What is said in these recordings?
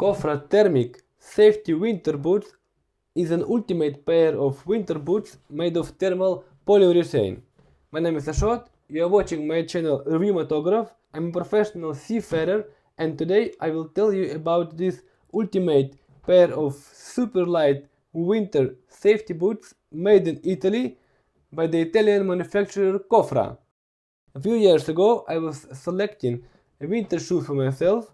Cofra Thermic Safety Winter Boots is an ultimate pair of winter boots made of thermal polyurethane. My name is Ashot, you are watching my channel Reviewmatograph. I'm a professional seafarer and today I will tell you about this ultimate pair of super light winter safety boots made in Italy by the Italian manufacturer Cofra. A few years ago I was selecting a winter shoe for myself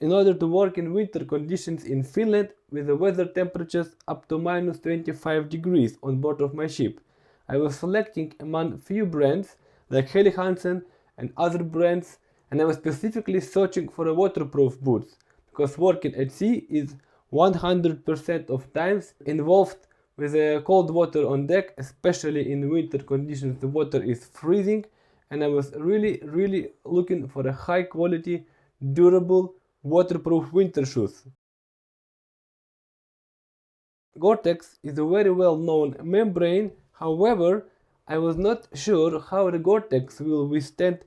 in order to work in winter conditions in Finland with the weather temperatures up to minus 25 degrees on board of my ship. I was selecting among few brands like Helly Hansen and other brands, and I was specifically searching for a waterproof boots because working at sea is 100% of times involved with cold water on deck, especially in winter conditions the water is freezing, and I was really looking for a high quality, durable, waterproof winter shoes. Gore-tex is a very well known membrane, however, I was not sure how the gore-tex will withstand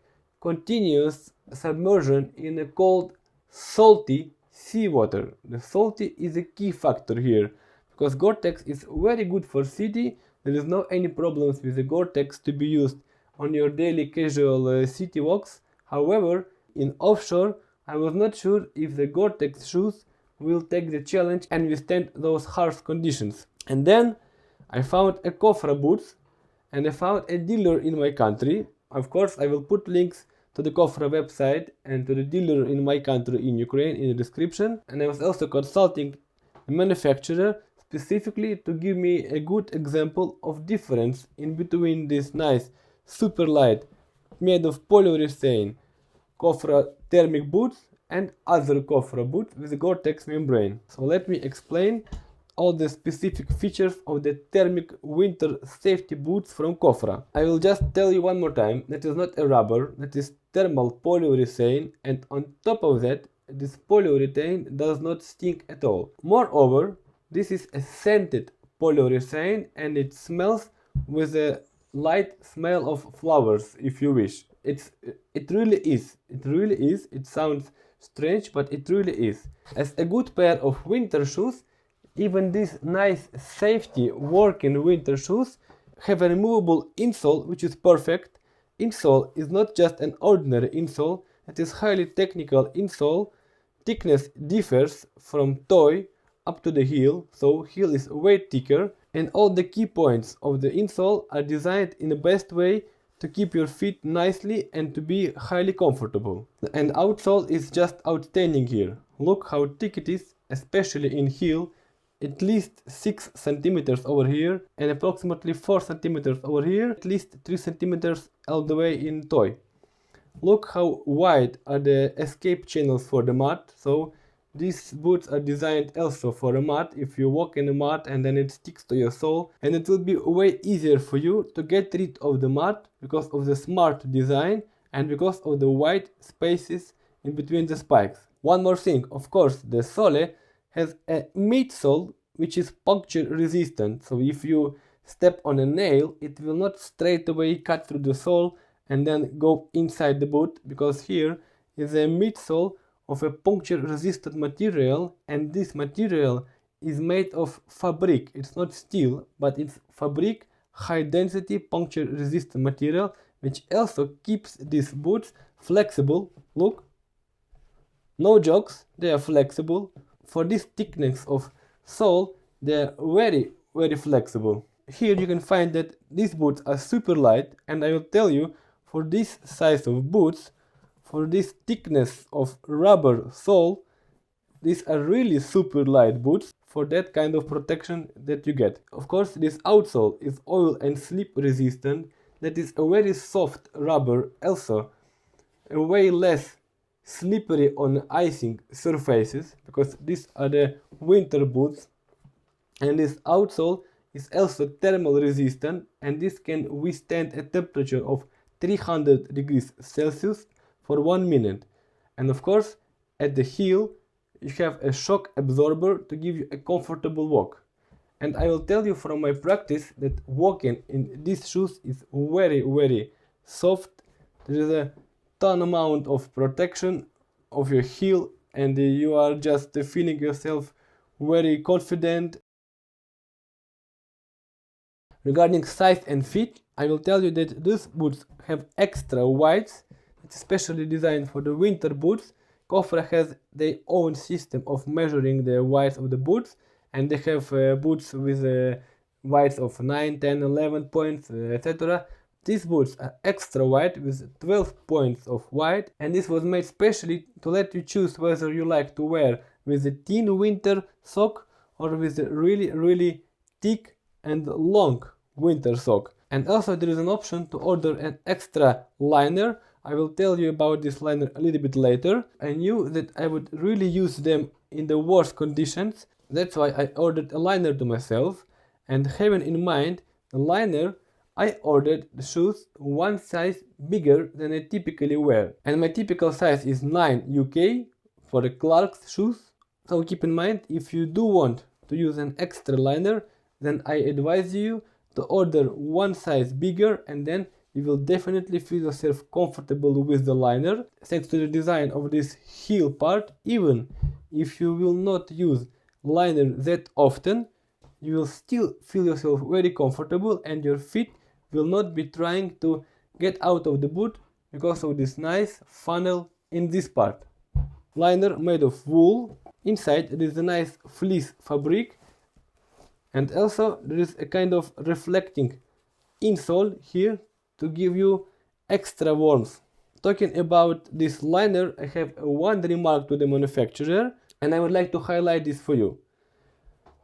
continuous submersion in a cold, salty seawater. The salty is a key factor here, because gore-tex is very good for city. There is no any problems with the gore-tex to be used on your daily casual city walks. However, in offshore, I was not sure if the gore-tex shoes will take the challenge and withstand those harsh conditions. And then I found a Cofra boots and I found a dealer in my country. Of course, I will put links to the Cofra website and to the dealer in my country in Ukraine in the description. And I was also consulting a manufacturer specifically to give me a good example of difference in between this nice super light made of polyurethane Cofra Thermic boots and other Cofra boots with a gore-tex membrane. So let me explain all the specific features of the thermic winter safety boots from Cofra. I will just tell you one more time, that is not a rubber, that is thermal polyurethane, and on top of that, this polyurethane does not stink at all. Moreover, this is a scented polyurethane and it smells with a light smell of flowers, if you wish. It really is. It sounds strange, but it really is. As a good pair of winter shoes, even these nice safety working winter shoes have a removable insole, which is perfect. Insole is not just an ordinary insole, it is highly technical insole. Thickness differs from toe up to the heel, so heel is way thicker, and all the key points of the insole are designed in the best way to keep your feet nicely and to be highly comfortable. And outsole is just outstanding here. Look how thick it is, especially in heel, at least 6 centimeters over here and approximately 4 centimeters over here, at least 3 centimeters all the way in toe. Look how wide are the escape channels for the mud. So these boots are designed also for a mud. If you walk in the mud and then it sticks to your sole, and it will be way easier for you to get rid of the mud because of the smart design and because of the wide spaces in between the spikes. One more thing, of course, the sole has a midsole which is puncture resistant. So if you step on a nail, it will not straight away cut through the sole and then go inside the boot, because here is a midsole of a puncture resistant material, and this material is made of fabric. It's not steel, but it's fabric, high density puncture resistant material, which also keeps these boots flexible. Look, no jokes, they are flexible. For this thickness of sole, they are very flexible. Here you can find that these boots are super light, and I will tell you, for this size of boots, for this thickness of rubber sole, these are really super light boots for that kind of protection that you get. Of course, this outsole is oil and slip resistant. That is a very soft rubber, also a way less slippery on icing surfaces, because these are the winter boots. And this outsole is also thermal resistant, and this can withstand a temperature of 300 degrees Celsius for 1 minute. And of course, at the heel you have a shock absorber to give you a comfortable walk. And I will tell you from my practice that walking in these shoes is very soft. There is a ton amount of protection of your heel and you are just feeling yourself very confident. Regarding size and fit, I will tell you that these boots have extra wides. It's especially designed for the winter boots. Cofra has their own system of measuring the wides of the boots, and they have boots with wides of 9, 10, 11 points, etc. These boots are extra wide with 12 points of wide, and this was made specially to let you choose whether you like to wear with a thin winter sock or with a really thick and long winter sock. And also there is an option to order an extra liner. I will tell you about this liner a little bit later. I knew that I would really use them in the worst conditions. That's why I ordered a liner to myself, and having in mind the liner, I ordered the shoes one size bigger than I typically wear. And my typical size is 9 UK for the Clark's shoes. So keep in mind, if you do want to use an extra liner, then I advise you to order one size bigger, and then you will definitely feel yourself comfortable with the liner. Thanks to the design of this heel part, even if you will not use liner that often, you will still feel yourself very comfortable, and your feet will not be trying to get out of the boot because of this nice funnel in this part. Liner made of wool. Inside there is a nice fleece fabric, and also there is a kind of reflecting insole here to give you extra warmth. Talking about this liner, I have one remark to the manufacturer, and I would like to highlight this for you.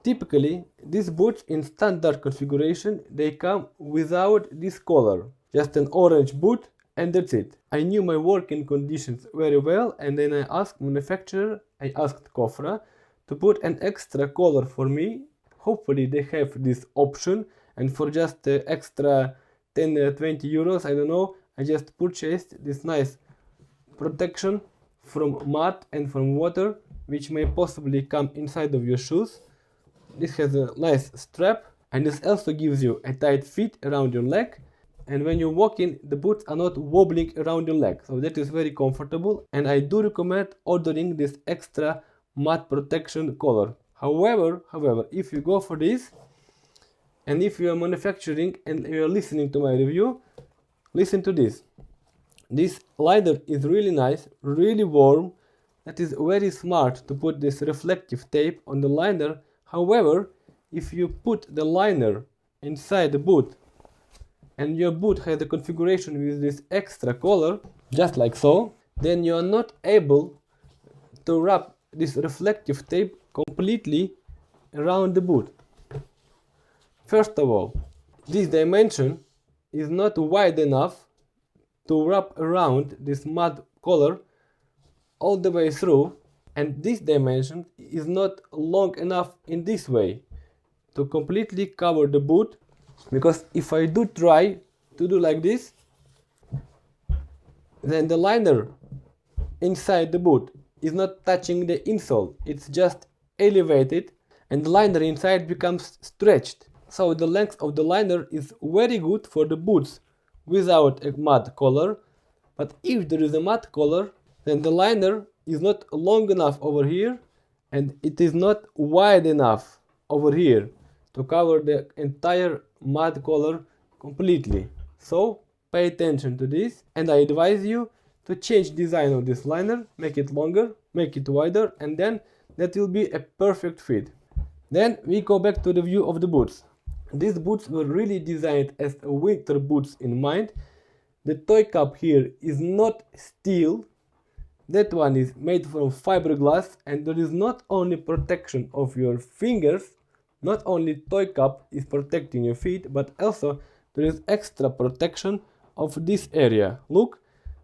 Typically, these boots in standard configuration, they come without this collar, just an orange boot, and that's it. I knew my working conditions very well, and then I asked manufacturer, I asked Cofra to put an extra collar for me. Hopefully they have this option, and for just extra 10-20 euros, I don't know, I just purchased this nice protection from mud and from water, which may possibly come inside of your shoes. This has a nice strap, and this also gives you a tight fit around your leg, and when you're walking, the boots are not wobbling around your leg, so that is very comfortable, and I do recommend ordering this extra mud protection collar. However, if you go for this, and if you are manufacturing and you are listening to my review, listen to this. This liner is really nice, really warm. That is very smart to put this reflective tape on the liner. However, if you put the liner inside the boot, and your boot has the configuration with this extra collar, just like so, then you are not able to wrap this reflective tape completely around the boot. First of all, this dimension is not wide enough to wrap around this mud collar all the way through, and this dimension is not long enough in this way to completely cover the boot, because if I do try to do like this, then the liner inside the boot is not touching the insole, it's just elevated, and the liner inside becomes stretched. So the length of the liner is very good for the boots without a mud collar, but if there is a mud collar, then the liner is not long enough over here, and it is not wide enough over here to cover the entire mud collar completely. So pay attention to this, and I advise you to change design of this liner, make it longer, make it wider, and then that will be a perfect fit. Then we go back to the view of the boots. These boots were really designed as winter boots in mind. The toe cap here is not steel, that one is made from fiberglass, and there is not only protection of your fingers, not only toe cap is protecting your feet, but also there is extra protection of this area. Look,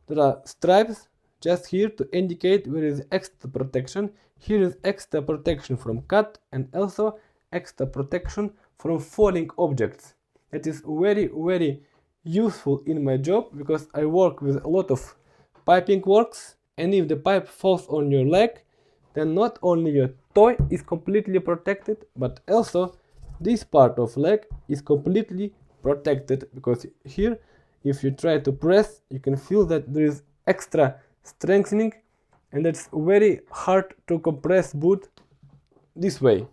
there are stripes just here to indicate where is extra protection. Here is extra protection from cut, and also extra protection from falling objects. That is very useful in my job, because I work with a lot of piping works, and if the pipe falls on your leg, then not only your toe is completely protected, but also this part of leg is completely protected, because here if you try to press, you can feel that there is extra strengthening and it's very hard to compress boot this way.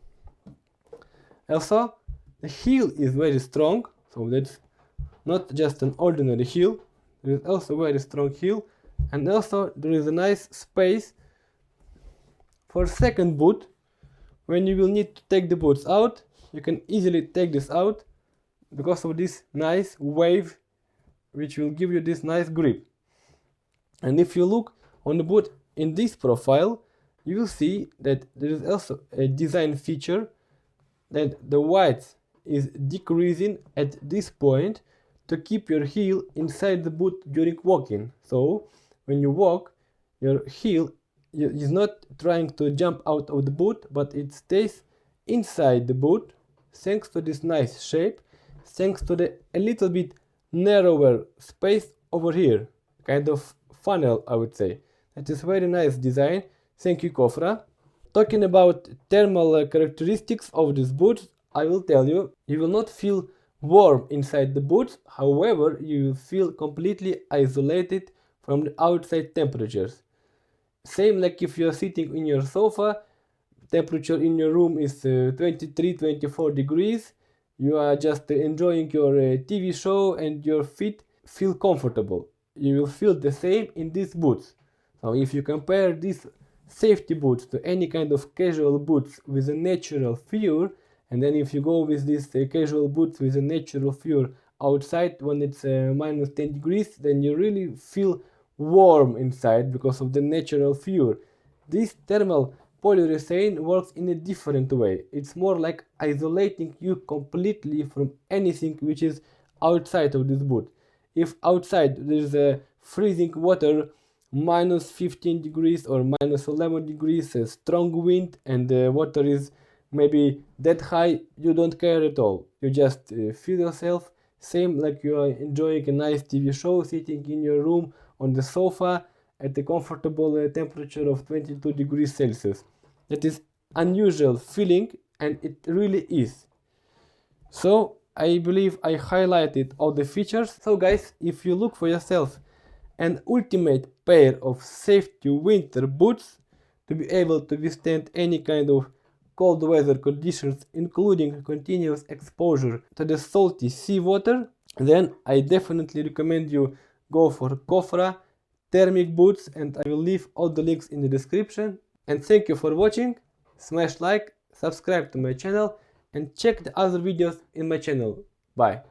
Also, the heel is very strong, so that's not just an ordinary heel. There is also very strong heel, and also there is a nice space for second boot. When you will need to take the boots out, you can easily take this out because of this nice wave, which will give you this nice grip. And if you look on the boot in this profile, you will see that there is also a design feature that the width is decreasing at this point to keep your heel inside the boot during walking. So when you walk, your heel is not trying to jump out of the boot, but it stays inside the boot thanks to this nice shape, thanks to the a little bit narrower space over here, kind of funnel, I would say. That is very nice design. Thank you, Cofra. Talking about thermal characteristics of this boot, I will tell you, you will not feel warm inside the boot. However, you will feel completely isolated from the outside temperatures. Same like if you are sitting in your sofa, temperature in your room is 23-24 degrees. You are just enjoying your TV show and your feet feel comfortable. You will feel the same in these boots. Now if you compare these safety boots to any kind of casual boots with a natural fur, and then if you go with these casual boots with a natural fur outside when it's minus 10 degrees, then you really feel warm inside because of the natural fur. This thermal polyurethane works in a different way. It's more like isolating you completely from anything which is outside of this boot. If outside there is a freezing water, minus 15 degrees or minus 11 degrees, a strong wind, and the water is maybe that high, you don't care at all. You just feel yourself same like you are enjoying a nice TV show, sitting in your room on the sofa at a comfortable temperature of 22 degrees Celsius. That is unusual feeling, and it really is. So I believe I highlighted all the features. So guys, if you look for yourself an ultimate pair of safety winter boots to be able to withstand any kind of cold weather conditions, including continuous exposure to the salty seawater, then I definitely recommend you go for Cofra Thermic boots, and I will leave all the links in the description. And thank you for watching. Smash like, subscribe to my channel, and check the other videos in my channel. Bye.